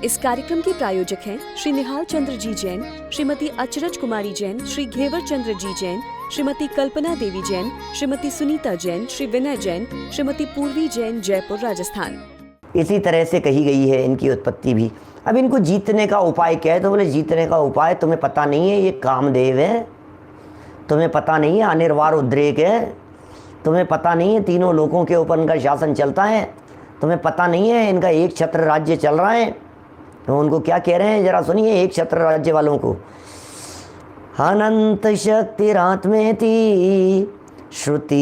इस कार्यक्रम के प्रायोजक हैं श्री निहाल चंद्र जी जैन, श्रीमती अचरज कुमारी जैन, श्री घेवर चंद्र जी जैन, श्रीमती कल्पना देवी जैन, श्रीमती सुनीता जैन, श्री विनय जैन, श्रीमती पूर्वी जैन, जयपुर, राजस्थान। इसी तरह से कही गई है इनकी उत्पत्ति भी। अब इनको जीतने का उपाय क्या है? तो बोले जीतने का उपाय तुम्हें पता नहीं है, ये कामदेव है, तुम्हें पता नहीं है अनिर्वार उद्रेक है, तुम्हें पता नहीं है तीनों लोगों के ऊपर इनका शासन चलता है, तुम्हें पता नहीं है इनका एक छत्र राज्य चल रहा है। तो उनको क्या कह रहे हैं जरा सुनिए एक छत्र राज्य वालों को। अनंत शक्तिरात्मेति श्रुतिवत्वेव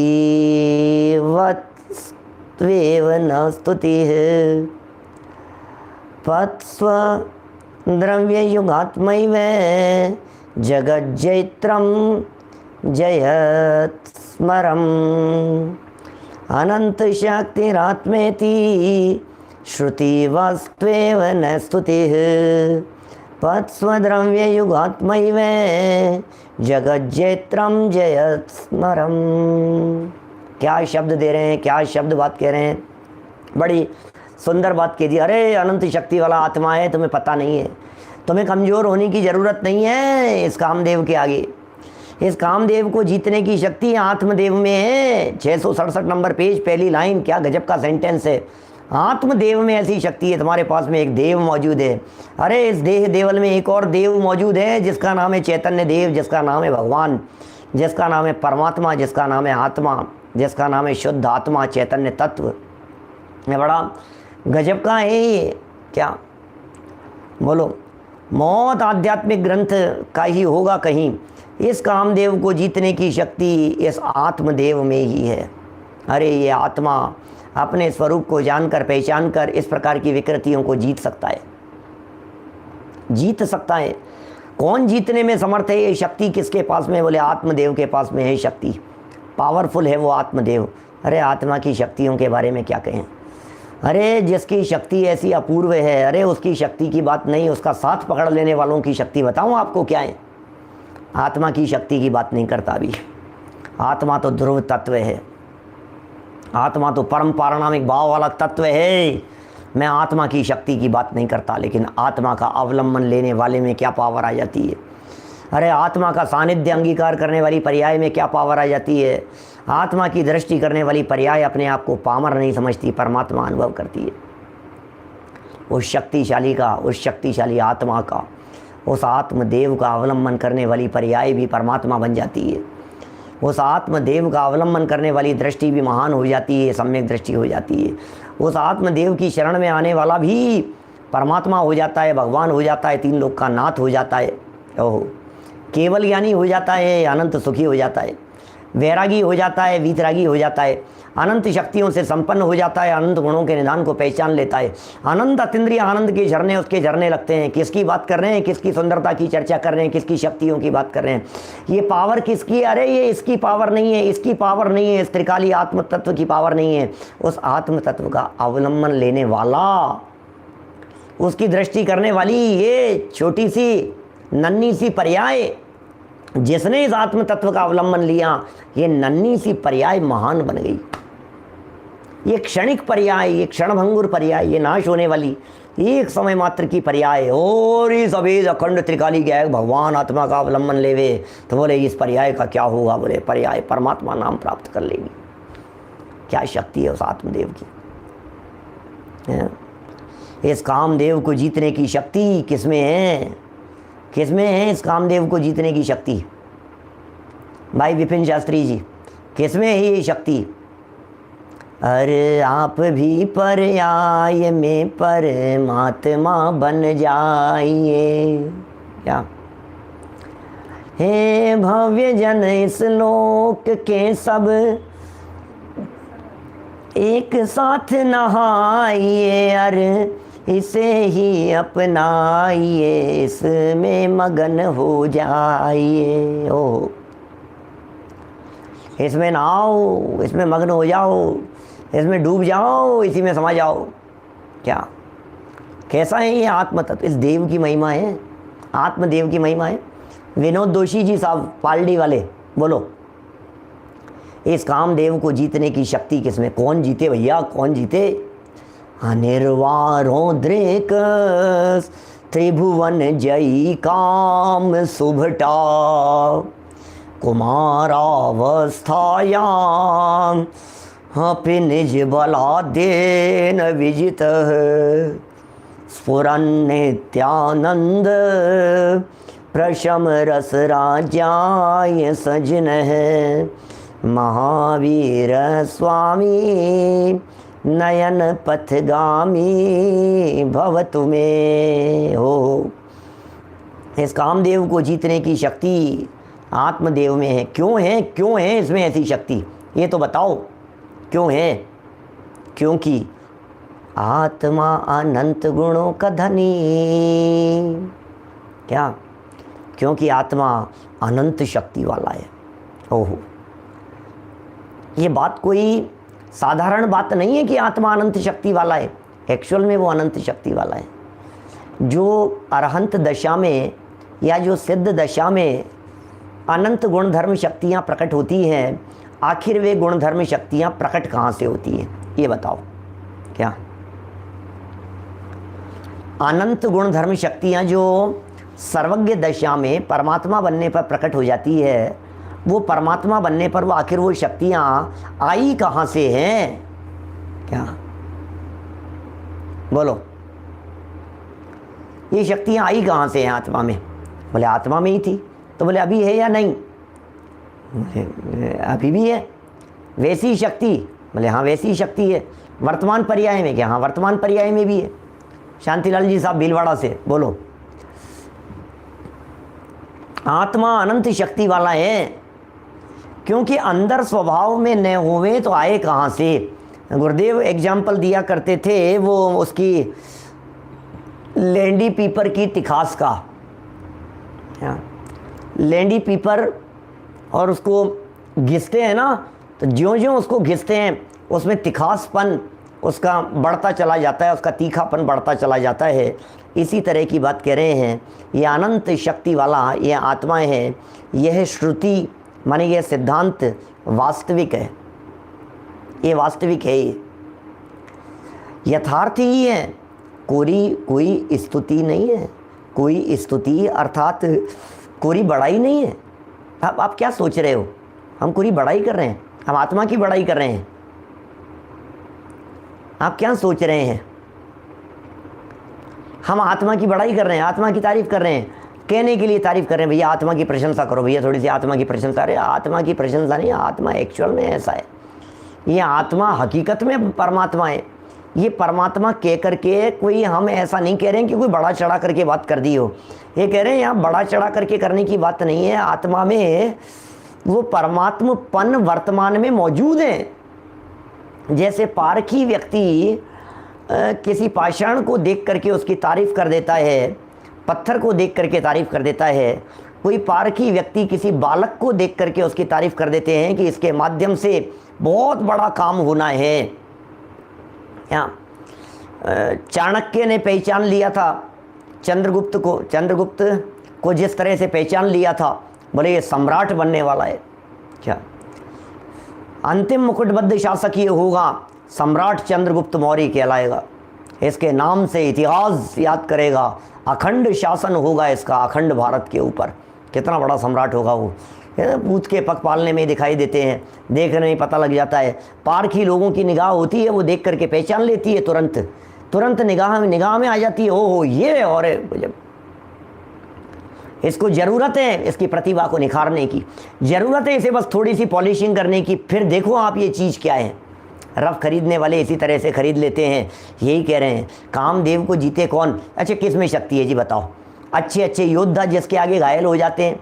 न स्तुतिः पत्स्व द्रव्ययुगात्मैव जगज्जैत्रं जयत् स्मरम्। अनंत शक्तिरात्मेति श्रुतिवस्त्वेव न स्तुतिः पत्स्वद्रव्ययुगात्मैव जगज्जैत्रं जयत् स्मरम्। क्या शब्द दे रहे हैं, क्या शब्द बात कह रहे हैं, बड़ी सुंदर बात कह दी। अरे अनंत शक्ति वाला आत्मा है, तुम्हें पता नहीं है, तुम्हें कमज़ोर होने की ज़रूरत नहीं है इस कामदेव के आगे। इस कामदेव को जीतने की शक्ति आत्मदेव में है। 667 नंबर पेज, पहली लाइन, क्या गजब का सेंटेंस है। आत्मदेव में ऐसी शक्ति है, तुम्हारे पास में एक देव मौजूद है। अरे इस देह देवल में एक और देव मौजूद है जिसका नाम है चैतन्य देव, जिसका नाम है भगवान, जिसका नाम है परमात्मा, जिसका नाम है आत्मा, जिसका नाम है शुद्ध आत्मा, चैतन्य तत्व। ये बड़ा गजब का है ये। क्या बोलो, मौत आध्यात्मिक ग्रंथ का ही होगा कहीं। इस कामदेव को जीतने की शक्ति इस आत्मदेव में ही है। अरे ये आत्मा अपने स्वरूप को जानकर पहचान कर इस प्रकार की विकृतियों को जीत सकता है, जीत सकता है। कौन जीतने में समर्थ है? ये शक्ति किसके पास में? बोले आत्मदेव के पास में है शक्ति। पावरफुल है वो आत्मदेव। अरे आत्मा की शक्तियों के बारे में क्या कहें। अरे जिसकी शक्ति ऐसी अपूर्व है, अरे उसकी शक्ति की बात नहीं, उसका साथ पकड़ लेने वालों की शक्ति बताऊं आपको क्या है। आत्मा की शक्ति की बात नहीं करता अभी। आत्मा तो ध्रुव तत्व है, आत्मा तो परम पारणामिक भाव वाला तत्व है। मैं आत्मा की शक्ति की बात नहीं करता, लेकिन आत्मा का अवलंबन लेने वाले में क्या पावर आ जाती है। अरे आत्मा का सानिध्य अंगीकार करने वाली पर्याय में क्या पावर आ जाती है। आत्मा की दृष्टि करने वाली पर्याय अपने आप को पामर नहीं समझती, परमात्मा अनुभव करती है। उस शक्तिशाली का, उस शक्तिशाली आत्मा का, उस आत्मदेव का अवलंबन करने वाली पर्याय भी परमात्मा बन जाती है। उस आत्मदेव का अवलंबन करने वाली दृष्टि भी महान हो जाती है, सम्यक दृष्टि हो जाती है। उस आत्मदेव की शरण में आने वाला भी परमात्मा हो जाता है, भगवान हो जाता है, तीन लोक का नाथ हो जाता है। ओहो, केवल ज्ञानी हो जाता है, अनंत सुखी हो जाता है, वैरागी हो जाता है, वीतरागी हो जाता है, अनंत शक्तियों से संपन्न हो जाता है, अनंत गुणों के निदान को पहचान लेता है। अनंत अतीन्द्रिय आनंद के झरने उसके झरने लगते हैं। किसकी बात कर रहे हैं? किसकी सुंदरता की चर्चा कर रहे हैं? किसकी शक्तियों की बात कर रहे हैं? ये पावर किसकी? अरे ये इसकी पावर नहीं है, इसकी पावर नहीं है, इस त्रिकाली आत्म तत्व की पावर नहीं है। उस आत्म तत्व का अवलंबन लेने वाला, उसकी दृष्टि करने वाली ये छोटी सी नन्ही सी पर्याय, जिसने इस आत्म तत्व का अवलंबन लिया, ये नन्ही सी पर्याय महान बन गई। ये क्षणिक पर्याय, ये क्षणभंगुर पर्याय, ये नाश होने वाली एक समय मात्र की पर्याय। और इस अभेद अखंड त्रिकाली गायक भगवान आत्मा का अवलंबन लेवे तो बोले इस पर्याय का क्या होगा? बोले पर्याय परमात्मा नाम प्राप्त कर लेगी। क्या शक्ति है उस आत्मदेव की। इस कामदेव को जीतने की शक्ति किसमें है? किसमें है इस कामदेव को जीतने की शक्ति? भाई विपिन शास्त्री जी, किसमें है ये शक्ति? अरे आप भी पर्याय में परमात्मा बन जाइए। क्या हे भव्य जन, इस लोक के सब एक साथ नहाइए, अरे इसे ही अपनाइए, इसमें मगन हो जाइए। ओ इसमें नहाओ, इसमें मग्न हो जाओ, इसमें डूब जाओ, इसी में समा जाओ। क्या कैसा है ये आत्म तत्व? इस देव की महिमा है, आत्मदेव की महिमा है। विनोद दोषी जी साहब पालड़ी वाले, बोलो इस कामदेव को जीतने की शक्ति किसमें? कौन जीते भैया, कौन जीते? अनिर्वारोद्रेक त्रिभुवन जयी काम सुभटा कुमारावस्थायाम अपि निज बलादेन विजितः स्फुरन्नित्यानंद प्रशम रस राज्याय सजनः महावीर स्वामी नयन पथगामी भवतु मे हो। इस कामदेव को जीतने की शक्ति आत्मदेव में है। क्यों है, क्यों है इसमें ऐसी शक्ति, ये तो बताओ क्यों है? क्योंकि आत्मा अनंत गुणों का धनी। क्या? क्योंकि आत्मा अनंत शक्ति वाला है। ओहो, ये बात कोई साधारण बात नहीं है कि आत्मा अनंत शक्ति वाला है। एक्चुअल में वो अनंत शक्ति वाला है। जो अरहंत दशा में या जो सिद्ध दशा में अनंत गुण धर्म शक्तियाँ प्रकट होती हैं, आखिर वे गुण धर्म शक्तियाँ प्रकट कहाँ से होती हैं, ये बताओ। क्या? अनंत गुण धर्म शक्तियाँ जो सर्वज्ञ दशा में परमात्मा बनने पर प्रकट हो जाती है, वो परमात्मा बनने पर वो आखिर वो शक्तियाँ आई कहाँ से हैं? क्या बोलो, ये शक्तियाँ आई कहाँ से हैं आत्मा में? बोले आत्मा में ही थी। तो बोले अभी है या नहीं? अभी भी है वैसी शक्ति। बोले हाँ वैसी शक्ति है। वर्तमान पर्याय में? क्या हाँ वर्तमान पर्याय में भी है। शांतिलाल जी साहब भीलवाड़ा से, बोलो। आत्मा अनंत शक्ति वाला है, क्योंकि अंदर स्वभाव में न होवे तो आए कहाँ से? गुरुदेव एग्जाम्पल दिया करते थे वो उसकी लेंडी पीपर की तिखास का। लेंडी पीपर और उसको घिसते हैं ना, तो ज्यों-ज्यों उसको घिसते हैं उसमें तिखासपन उसका बढ़ता चला जाता है, उसका तीखापन बढ़ता चला जाता है। इसी तरह की बात कह रहे हैं। ये अनंत शक्ति वाला ये आत्मा है। यह श्रुति माने यह सिद्धांत वास्तविक है, ये वास्तविक है, ये यथार्थ ही है। कोई स्तुति नहीं है, कोई स्तुति अर्थात कोई बड़ाई नहीं है। अब आप क्या सोच रहे हो? हम कोई बड़ाई कर रहे हैं? हम आत्मा की बड़ाई कर रहे हैं? आप क्या सोच रहे हैं? हम आत्मा की बड़ाई कर रहे हैं, आत्मा की तारीफ कर रहे हैं, कहने के लिए तारीफ कर रहे हैं। भैया आत्मा की प्रशंसा करो, भैया थोड़ी सी आत्मा की प्रशंसा। अरे आत्मा की प्रशंसा नहीं, आत्मा एक्चुअल में ऐसा है। ये आत्मा हकीकत में परमात्मा है। ये परमात्मा कह करके कोई हम ऐसा नहीं कह रहे हैं कि कोई बड़ा चढ़ा करके बात कर दी हो। ये कह रहे हैं यहाँ बड़ा चढ़ा करके करने की बात नहीं है। आत्मा में वो परमात्मपन वर्तमान में मौजूद है। जैसे पारखी व्यक्ति किसी पाषाण को देख करके उसकी तारीफ कर देता है, पत्थर को देख करके तारीफ कर देता है, कोई पारखी व्यक्ति किसी बालक को देख करके उसकी तारीफ कर देते हैं कि इसके माध्यम से बहुत बड़ा काम होना है। चाणक्य ने पहचान लिया था चंद्रगुप्त को जिस तरह से पहचान लिया था, बोले ये सम्राट बनने वाला है। क्या अंतिम मुकुटबद्ध शासक ये होगा, सम्राट चंद्रगुप्त मौर्य कहलाएगा। इसके नाम से इतिहास याद करेगा, अखंड शासन होगा इसका अखंड भारत के ऊपर। कितना बड़ा सम्राट होगा वो। पूछ के पग पालने में दिखाई देते हैं, देखने में पता लग जाता है। पारखी लोगों की निगाह होती है, वो देख करके पहचान लेती है, तुरंत निगाह में आ जाती है। ओहो ये और इसको ज़रूरत है, इसकी प्रतिभा को निखारने की ज़रूरत है, इसे बस थोड़ी सी पॉलिशिंग करने की। फिर देखो आप ये चीज़ क्या है। रफ खरीदने वाले इसी तरह से खरीद लेते हैं। यही कह रहे हैं कामदेव को जीते कौन? अच्छा किस में शक्ति है जी बताओ? अच्छे योद्धा जिसके आगे घायल हो जाते हैं।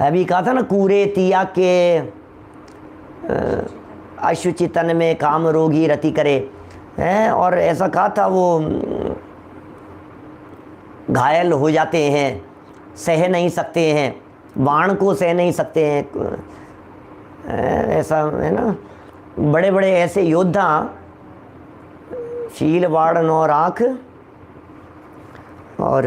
अभी कहा था ना, कूरे तिया के अशुचितन में काम रोगी रति करे हैं, और ऐसा कहा था वो घायल हो जाते हैं, सह नहीं सकते हैं, बाण को सह नहीं सकते हैं। ऐसा है ना, बड़े बड़े ऐसे योद्धा, शील बाण नौ राख, और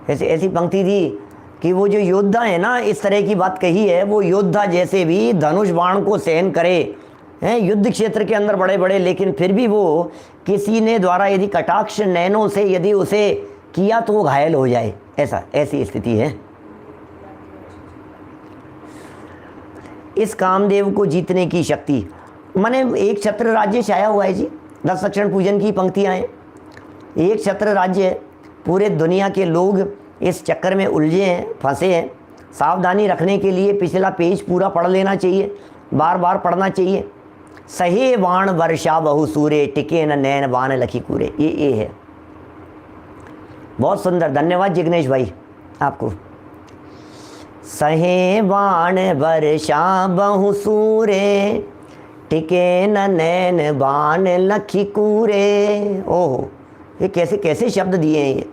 ऐसी पंक्ति थी कि वो जो योद्धा है ना, इस तरह की बात कही है, वो योद्धा जैसे भी धनुष बाण को सहन करे हैं, युद्ध क्षेत्र के अंदर बड़े बड़े, लेकिन फिर भी वो किसी ने द्वारा यदि कटाक्ष नैनों से यदि उसे किया तो वो घायल हो जाए, ऐसी स्थिति है। इस कामदेव को जीतने की शक्ति, माने एक छत्र राज्य छाया हुआ है जी, 10 लक्षण पूजन की पंक्तियाँ हैं। एक छत्र राज्य है, पूरे दुनिया के लोग इस चक्कर में उलझे हैं, फंसे हैं। सावधानी रखने के लिए पिछला पेज पूरा पढ़ लेना चाहिए, बार बार पढ़ना चाहिए। सहे बाण वर्षा बहु सूरे, टिके न नैन बाण लखी कूरे, ये है। बहुत सुंदर, धन्यवाद जिग्नेश भाई आपको। सहे बाण वर्षा बहु सूरे, टिके न नैन बाण लखी कूरे। ओहो, ये कैसे कैसे शब्द दिए हैं ये।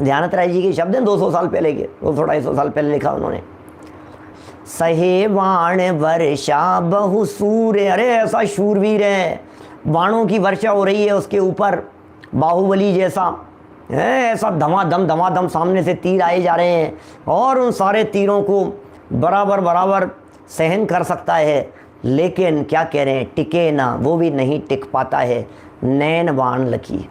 ध्यानत राय जी के शब्द हैं, 200 साल पहले के, 200-250 साल पहले लिखा उन्होंने। सहे बाण वर्षा बहु सूरे, अरे ऐसा शूरवीर है, बाणों की वर्षा हो रही है उसके ऊपर, बाहुबली जैसा है, ऐसा धमाधम सामने से तीर आए जा रहे हैं और उन सारे तीरों को बराबर बराबर सहन कर सकता है। लेकिन क्या कह रहे हैं, टिके ना, वो भी नहीं टिक पाता है। नैन बाण लखी,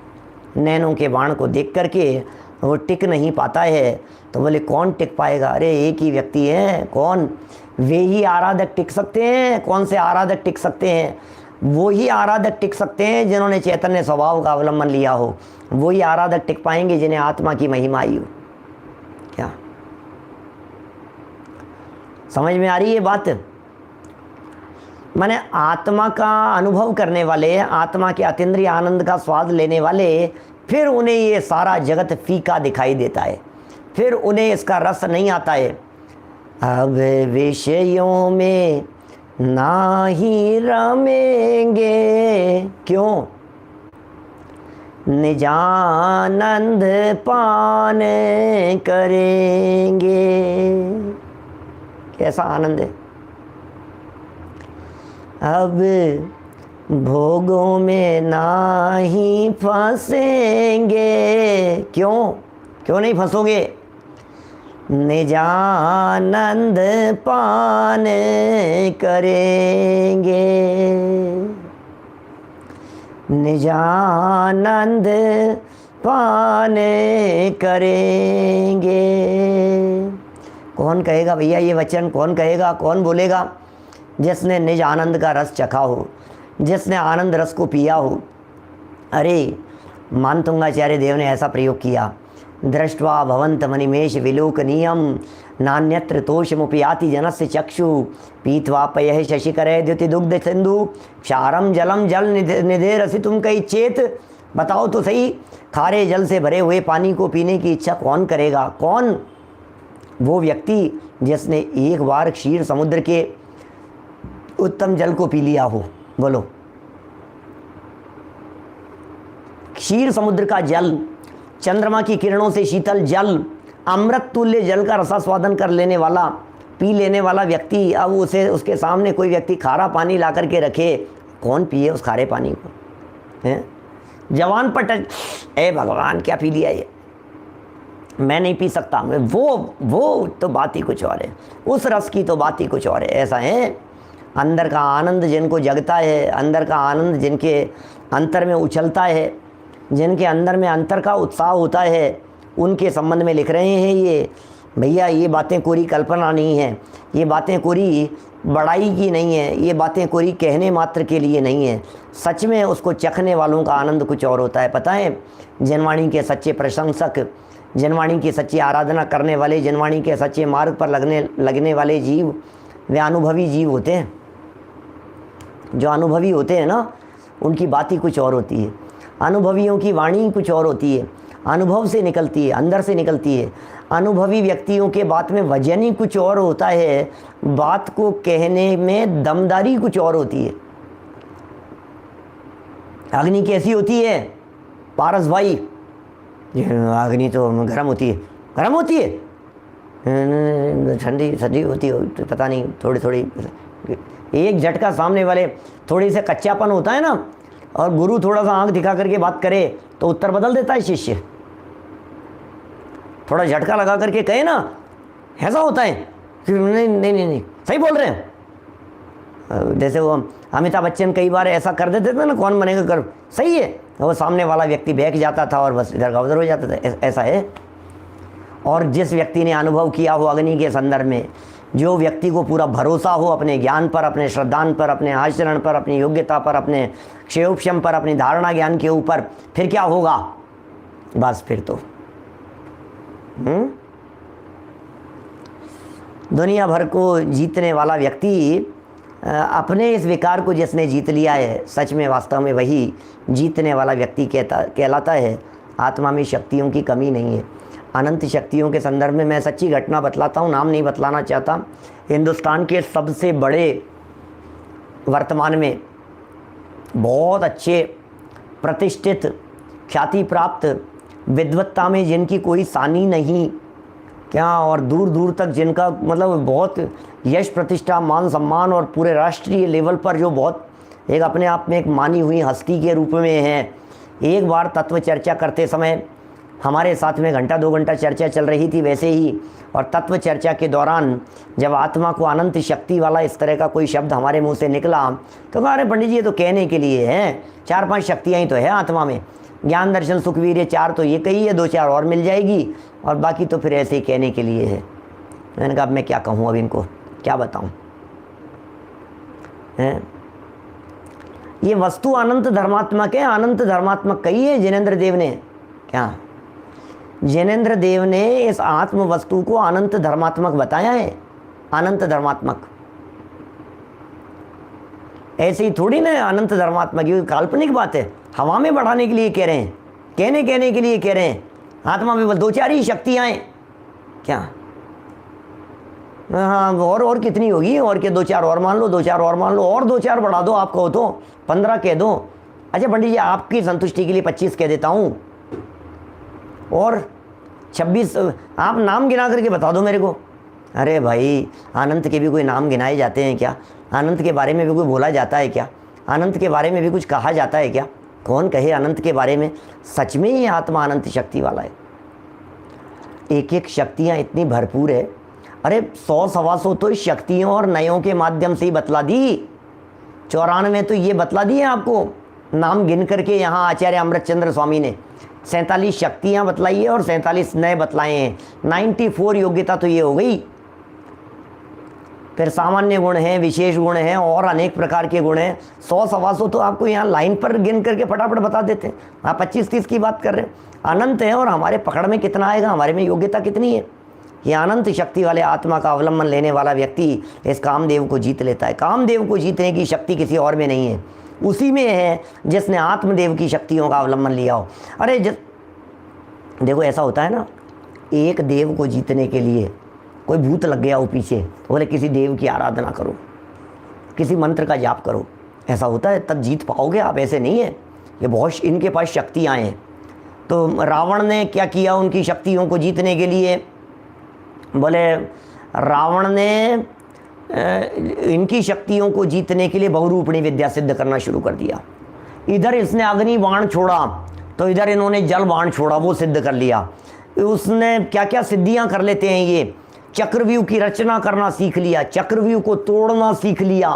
नैनों के बाण को देख करके वो टिक नहीं पाता है। तो बोले कौन टिक पाएगा, अरे एक ही व्यक्ति है, कौन, वे ही आराधक टिक सकते हैं। कौन से आराधक टिक सकते हैं, वो ही आराधक टिक सकते हैं जिन्होंने चैतन्य स्वभाव का अवलंबन लिया हो, वो ही आराधक टिक पाएंगे जिन्हें आत्मा की महिमा आई हो। क्या समझ में आ रही है बात। माने आत्मा का अनुभव करने वाले, आत्मा के अतीन्द्रिय आनंद का स्वाद लेने वाले, फिर उन्हें ये सारा जगत फीका दिखाई देता है, फिर उन्हें इसका रस नहीं आता है। अब विषयों में ना ही रमेंगे, क्यों, निजानंद पान करेंगे। कैसा आनंद है। अब भोगों में ना ही फंसेंगे, क्यों नहीं फंसोगे, निजानंद पान करेंगे, निजानंद पान करेंगे। कौन कहेगा भैया ये वचन, कौन कहेगा, कौन बोलेगा, जिसने निज आनंद का रस चखा हो, जिसने आनंद रस को पिया हो। अरे मानतुंगाचार्य देव ने ऐसा प्रयोग किया, दृष्ट्वा भवंत मनिमेश विलोकनीयम नान्यत्र तोषमुपयाति जनस्य चक्षु पीत्वा पयः शशिकरे द्युति दुग्ध सिंधु क्षारम जलम जल निधे रसि तुम कई चेत। बताओ तो सही, खारे जल से भरे हुए पानी को पीने की इच्छा कौन करेगा। कौन, वो व्यक्ति जिसने एक बार क्षीर समुद्र के उत्तम जल को पी लिया हो। बोलो, क्षीर समुद्र का जल, चंद्रमा की किरणों से शीतल जल, अमृत तुल्य जल का रसास्वादन कर लेने वाला, पी लेने वाला व्यक्ति, अब उसे उसके सामने कोई व्यक्ति खारा पानी ला करके रखे, कौन पिए उस खारे पानी को, हैं? जवान पर टच, ए भगवान क्या पी लिया ये, मैं नहीं पी सकता। वो तो बात ही कुछ और है, उस रस की तो बात ही कुछ और है। ऐसा है, अंदर का आनंद जिनको जगता है, अंदर का आनंद जिनके अंतर में उछलता है, जिनके अंदर में अंतर का उत्साह होता है, उनके संबंध में लिख रहे हैं ये भैया। ये बातें कोरी कल्पना नहीं है, ये बातें कोरी बड़ाई की नहीं है, ये बातें कोरी कहने मात्र के लिए नहीं है। सच में उसको चखने वालों का आनंद कुछ और होता है। पता है, जनवाणी के सच्चे प्रशंसक, जनवाणी की सच्ची आराधना करने वाले, जनवाणी के सच्चे मार्ग पर लगने वाले जीव, वे अनुभवी जीव होते हैं। जो अनुभवी होते हैं ना, उनकी बात ही कुछ और होती है, अनुभवियों की वाणी कुछ और होती है, अनुभव से निकलती है, अंदर से निकलती है। अनुभवी व्यक्तियों के बात में वजन ही कुछ और होता है, बात को कहने में दमदारी कुछ और होती है। अग्नि कैसी होती है पारस भाई? अग्नि तो गर्म होती है, गर्म होती है, ठंडी ठंडी होती है, तो पता नहीं, थोड़ी थोड़ी एक झटका सामने वाले, थोड़ी से कच्चापन होता है ना, और गुरु थोड़ा सा आंख दिखा करके बात करे तो उत्तर बदल देता है शिष्य। थोड़ा झटका लगा करके कहे ना, ऐसा होता है कि नहीं नहीं नहीं नहीं सही बोल रहे हैं। जैसे वो अमिताभ बच्चन कई बार ऐसा कर देते थे ना, कौन बनेगा कर, सही है, वो सामने वाला व्यक्ति बहक जाता था और बस इधर का उधर हो जाता था, ऐसा है। और जिस व्यक्ति ने अनुभव किया हो अग्नि के संदर्भ में, जो व्यक्ति को पूरा भरोसा हो अपने ज्ञान पर, अपने श्रद्धान पर, अपने आचरण पर, अपनी योग्यता पर, अपने क्षेयोपशम पर, अपनी धारणा ज्ञान के ऊपर, फिर क्या होगा, बस फिर तो दुनिया भर को जीतने वाला व्यक्ति, अपने इस विकार को जिसने जीत लिया है, सच में वास्तव में वही जीतने वाला व्यक्ति कहलाता है। आत्मा में शक्तियों की कमी नहीं है। अनंत शक्तियों के संदर्भ में मैं सच्ची घटना बतलाता हूँ, नाम नहीं बतलाना चाहता। हिंदुस्तान के सबसे बड़े, वर्तमान में बहुत अच्छे, प्रतिष्ठित, ख्याति प्राप्त, विद्वत्ता में जिनकी कोई सानी नहीं क्या, और दूर दूर तक जिनका मतलब बहुत यश प्रतिष्ठा मान सम्मान और पूरे राष्ट्रीय लेवल पर जो बहुत एक अपने आप में एक मानी हुई हस्ती के रूप में है, एक बार तत्व चर्चा करते समय हमारे साथ में घंटा 2 घंटा चर्चा चल रही थी वैसे ही, और तत्व चर्चा के दौरान जब आत्मा को अनंत शक्ति वाला इस तरह का कोई शब्द हमारे मुंह से निकला तो कहा, अरे पंडित जी ये तो कहने के लिए है, 4-5 शक्तियाँ ही तो है आत्मा में, ज्ञान दर्शन सुख वीर्य 4 तो ये कही है, 2-4 और मिल जाएगी, और बाकी तो फिर ऐसे ही कहने के लिए है। मैंने कहा अब मैं क्या कहूँ, अब इनको क्या बताऊँ हैं। ये वस्तु अनंत धर्मात्मक है, अनंत धर्मात्मक कही है जिनेंद्र देव ने। क्या जिनेंद्र देव ने इस आत्म वस्तु को अनंत धर्मात्मक बताया है, अनंत धर्मात्मक। ऐसे ही थोड़ी ना अनंत धर्मात्मक, ये काल्पनिक बात है, हवा में बढ़ाने के लिए कह रहे हैं, कहने के लिए कह रहे हैं। आत्मा में बस 2-4 ही शक्तियाँ हैं क्या, हाँ और कितनी होगी, और क्या 2-4 और मान लो, 2-4 और मान लो, और 2-4 बढ़ा दो, आप कहो तो 15 कह दो। अच्छा पंडित जी आपकी संतुष्टि के लिए 25 कह देता हूँ, और 26 आप नाम गिना करके बता दो मेरे को। अरे भाई अनंत के भी कोई नाम गिनाए जाते हैं क्या, अनंत के बारे में भी कोई बोला जाता है क्या, अनंत के बारे में भी कुछ कहा जाता है क्या, कौन कहे अनंत के बारे में। सच में ही आत्मा अनंत शक्ति वाला है, एक एक शक्तियाँ इतनी भरपूर है। अरे 100-125 तो शक्तियों और नयों के माध्यम से ही बतला दी, 94 तो ये बतला दिए आपको नाम गिन करके। यहाँ आचार्य अमृतचंद्र स्वामी ने 47 शक्तियाँ बतलाई है और 47 नए बतलाए हैं, 94 योग्यता तो ये हो गई। फिर सामान्य गुण हैं, विशेष गुण हैं, और अनेक प्रकार के गुण हैं। 100-125 तो आपको यहाँ लाइन पर गिन करके फटाफट बता देते हैं। आप 25-30 की बात कर रहे हैं, अनंत है, और हमारे पकड़ में कितना आएगा, हमारे में योग्यता कितनी है। ये अनंत शक्ति वाले आत्मा का अवलंबन लेने वाला व्यक्ति इस कामदेव को जीत लेता है। कामदेव को जीतने की शक्ति किसी और में नहीं है, उसी में है जिसने आत्मदेव की शक्तियों का अवलंबन लिया हो। अरे देखो ऐसा होता है ना, एक देव को जीतने के लिए कोई भूत लग गया हो पीछे, तो बोले किसी देव की आराधना करो, किसी मंत्र का जाप करो, ऐसा होता है तब जीत पाओगे आप, ऐसे नहीं है। ये बहुत इनके पास शक्तियाँ हैं। तो रावण ने क्या किया उनकी शक्तियों को जीतने के लिए, बोले रावण ने इनकी शक्तियों को जीतने के लिए बहुरूपणी विद्या सिद्ध करना शुरू कर दिया। इधर इसने अग्नि बाण छोड़ा तो इधर इन्होंने जल बाण छोड़ा, वो सिद्ध कर लिया। उसने क्या क्या सिद्धियां कर लेते हैं ये, चक्रव्यूह की रचना करना सीख लिया, चक्रव्यूह को तोड़ना सीख लिया,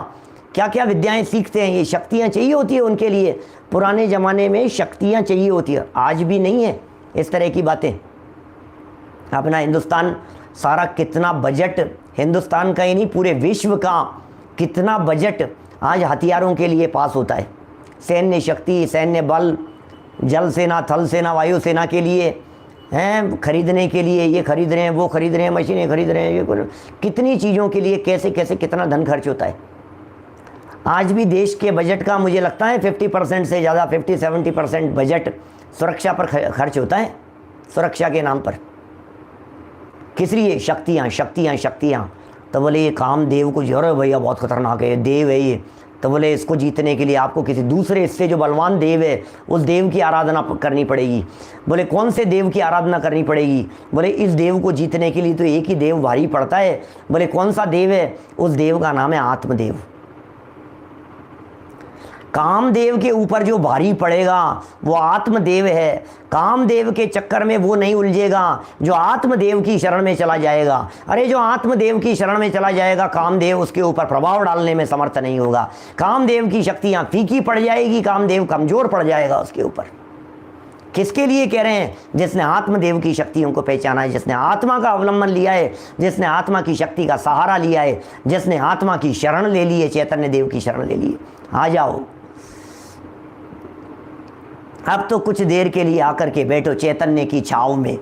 क्या क्या विद्याएं सीखते हैं ये। शक्तियां चाहिए होती है उनके लिए, पुराने ज़माने में शक्तियां चाहिए होती है, आज भी नहीं है इस तरह की बातें। अपना हिंदुस्तान सारा कितना बजट, हिंदुस्तान का ही नहीं पूरे विश्व का कितना बजट आज हथियारों के लिए पास होता है। सैन्य शक्ति, सैन्य बल, जल सेना, थल सेना, वायु सेना के लिए हैं, खरीदने के लिए ये खरीद रहे हैं, वो खरीद रहे हैं, मशीनें खरीद रहे हैं, ये कितनी चीज़ों के लिए कैसे कैसे कितना धन खर्च होता है। आज भी देश के बजट का मुझे लगता है 50% से ज़्यादा, 50-70% बजट सुरक्षा पर खर्च होता है, सुरक्षा के नाम पर। किस लिए? शक्तियाँ शक्तियाँ शक्तियाँ। तो बोले ये कामदेव को जो है भैया बहुत खतरनाक है, देव है ये, तो बोले इसको जीतने के लिए आपको किसी दूसरे इससे जो बलवान देव है उस देव की आराधना करनी पड़ेगी। बोले कौन से देव की आराधना करनी पड़ेगी? बोले इस देव को जीतने के लिए तो एक ही देव भारी पड़ता है। बोले कौन सा देव है? उस देव का नाम है आत्मदेव। कामदेव के ऊपर जो भारी पड़ेगा वो आत्मदेव है। कामदेव के चक्कर में वो नहीं उलझेगा जो आत्मदेव की शरण में चला जाएगा। अरे जो आत्मदेव की शरण में चला जाएगा, कामदेव उसके ऊपर प्रभाव डालने में समर्थ नहीं होगा। कामदेव की शक्तियाँ फीकी पड़ जाएगी, कामदेव कमज़ोर पड़ जाएगा उसके ऊपर। किसके लिए कह रहे हैं? जिसने आत्मदेव की शक्तियों को पहचाना है, जिसने आत्मा का अवलंबन लिया है, जिसने आत्मा की शक्ति का सहारा लिया है, जिसने आत्मा की शरण ले ली है, चैतन्य देव की शरण ले ली है। आ जाओ, अब तो कुछ देर के लिए आकर के बैठो चैतन्य की छाँव में,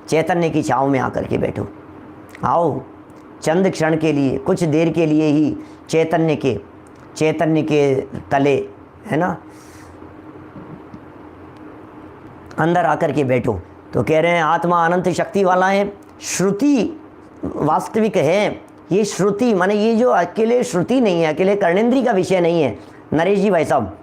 चैतन्य की छाँव में आकर के बैठो। आओ, चंद क्षण के लिए, कुछ देर के लिए ही चैतन्य के तले, है ना, अंदर आकर के बैठो। तो कह रहे हैं आत्मा अनंत शक्ति वाला है, श्रुति वास्तविक है। ये श्रुति माने ये जो अकेले श्रुति नहीं है, अकेले कर्णेंद्री का विषय नहीं है नरेश जी भाई साहब,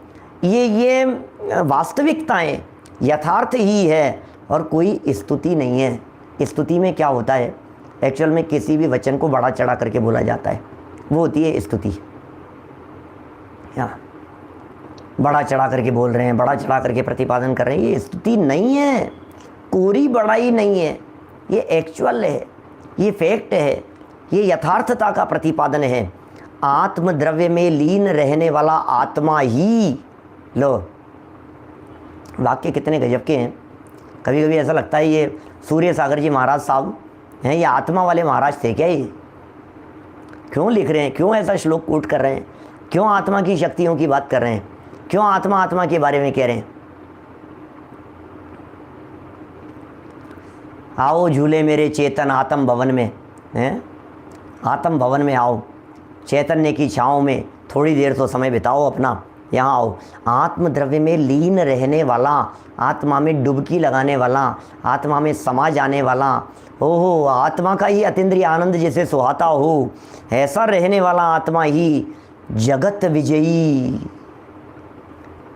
ये वास्तविकताएं यथार्थ ही है और कोई स्तुति नहीं है। स्तुति में क्या होता है? एक्चुअल में किसी भी वचन को बड़ा चढ़ा करके बोला जाता है, वो होती है स्तुति। बड़ा चढ़ा करके बोल रहे हैं, बड़ा चढ़ा करके प्रतिपादन कर रहे हैं, ये स्तुति नहीं है, कोरी बड़ाई नहीं है, ये एक्चुअल है, ये फैक्ट है, ये यथार्थता का प्रतिपादन है। आत्मद्रव्य में लीन रहने वाला आत्मा ही, लो वाक्य कितने गजब के हैं। कभी कभी ऐसा लगता है ये सूर्य सागर जी महाराज साहब हैं, ये आत्मा वाले महाराज थे क्या? ये क्यों लिख रहे हैं, क्यों ऐसा श्लोक कोट कर रहे हैं, क्यों आत्मा की शक्तियों की बात कर रहे हैं, क्यों आत्मा के बारे में कह रहे हैं? आओ झूले मेरे चेतन आत्म भवन में, हैं, आत्म भवन में आओ, चैतन्य की छाँव में थोड़ी देर तो समय बिताओ अपना, यहाँ आओ। आत्मद्रव्य में लीन रहने वाला, आत्मा में डुबकी लगाने वाला, आत्मा में समा जाने वाला, ओहो आत्मा का ही अतीन्द्रिय आनंद जैसे सुहाता हो, ऐसा रहने वाला आत्मा ही जगत विजयी,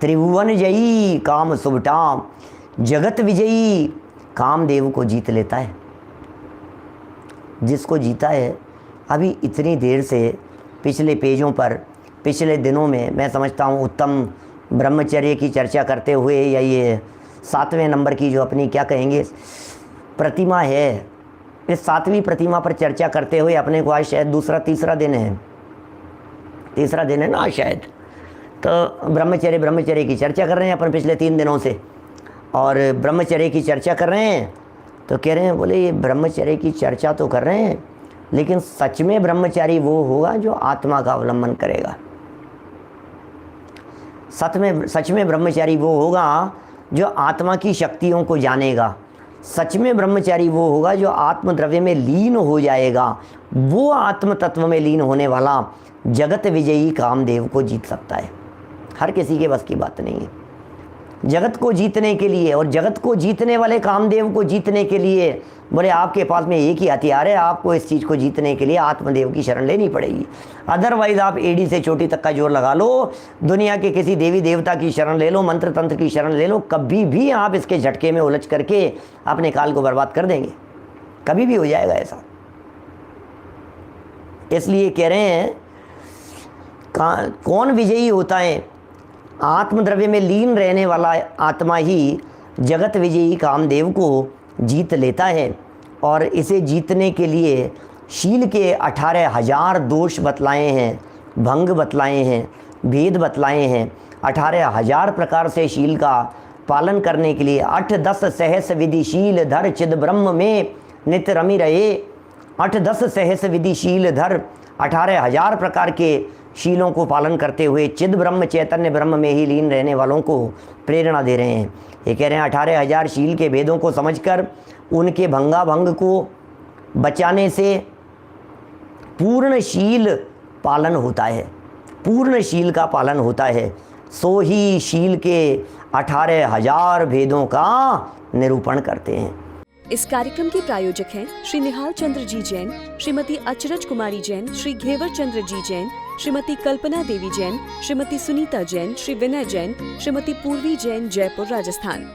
त्रिभुवन जयी, काम सुबटा, जगत विजयी कामदेव को जीत लेता है। जिसको जीता है, अभी इतनी देर से पिछले पेजों पर, पिछले दिनों में मैं समझता हूँ उत्तम ब्रह्मचर्य की चर्चा करते हुए, या ये 7वें नंबर की जो अपनी क्या कहेंगे प्रतिमा है, इस 7वीं प्रतिमा पर चर्चा करते हुए अपने को आज शायद तीसरा दिन है ना शायद। तो ब्रह्मचर्य की चर्चा कर रहे हैं अपन पिछले 3 दिनों से, और ब्रह्मचर्य की चर्चा कर रहे हैं तो कह रहे हैं, बोले ये ब्रह्मचर्य की चर्चा तो कर रहे हैं, लेकिन सच में ब्रह्मचारी वो होगा जो आत्मा का अवलंबन करेगा। सच में ब्रह्मचारी वो होगा जो आत्मा की शक्तियों को जानेगा। सच में ब्रह्मचारी वो होगा जो आत्मद्रव्य में लीन हो जाएगा। वो आत्म तत्व में लीन होने वाला जगत विजयी कामदेव को जीत सकता है। हर किसी के बस की बात नहीं है। जगत को जीतने के लिए, और जगत को जीतने वाले कामदेव को जीतने के लिए, बोले आपके पास में एक ही हथियार है, आपको इस चीज़ को जीतने के लिए आत्मदेव की शरण लेनी पड़ेगी। अदरवाइज आप एड़ी से चोटी तक का जोर लगा लो, दुनिया के किसी देवी देवता की शरण ले लो, मंत्र तंत्र की शरण ले लो, कभी भी आप इसके झटके में उलझ करके अपने काल को बर्बाद कर देंगे। कभी भी हो जाएगा ऐसा। इसलिए कह रहे हैं कौन विजयी होता है? आत्मद्रव्य में लीन रहने वाला आत्मा ही जगत विजयी कामदेव को जीत लेता है। और इसे जीतने के लिए शील के 18,000 दोष बतलाए हैं, भंग बतलाए हैं, भेद बतलाए हैं। 18,000 प्रकार से शील का पालन करने के लिए 8-10 सहस विधि शील धर चिद ब्रह्म में नित्य रमी रहे। 8-10 सहस विधि शील धर, 18,000 प्रकार के शीलों को पालन करते हुए चिद ब्रह्म चैतन्य ब्रह्म में ही लीन रहने वालों को प्रेरणा दे रहे हैं। ये कह रहे हैं 18,000 शील के भेदों को समझकर उनके भंगाभंग को बचाने से पूर्ण शील पालन होता है, पूर्ण शील का पालन होता है। सो ही शील के 18,000 भेदों का निरूपण करते हैं। इस कार्यक्रम के प्रायोजक हैं श्री निहाल चंद्र जी जैन, श्रीमती अचरज कुमारी जैन, श्री घेवर चंद्र जी जैन, श्रीमती कल्पना देवी जैन, श्रीमती सुनीता जैन, श्री विनय जैन, श्रीमती पूर्वी जैन, जयपुर राजस्थान।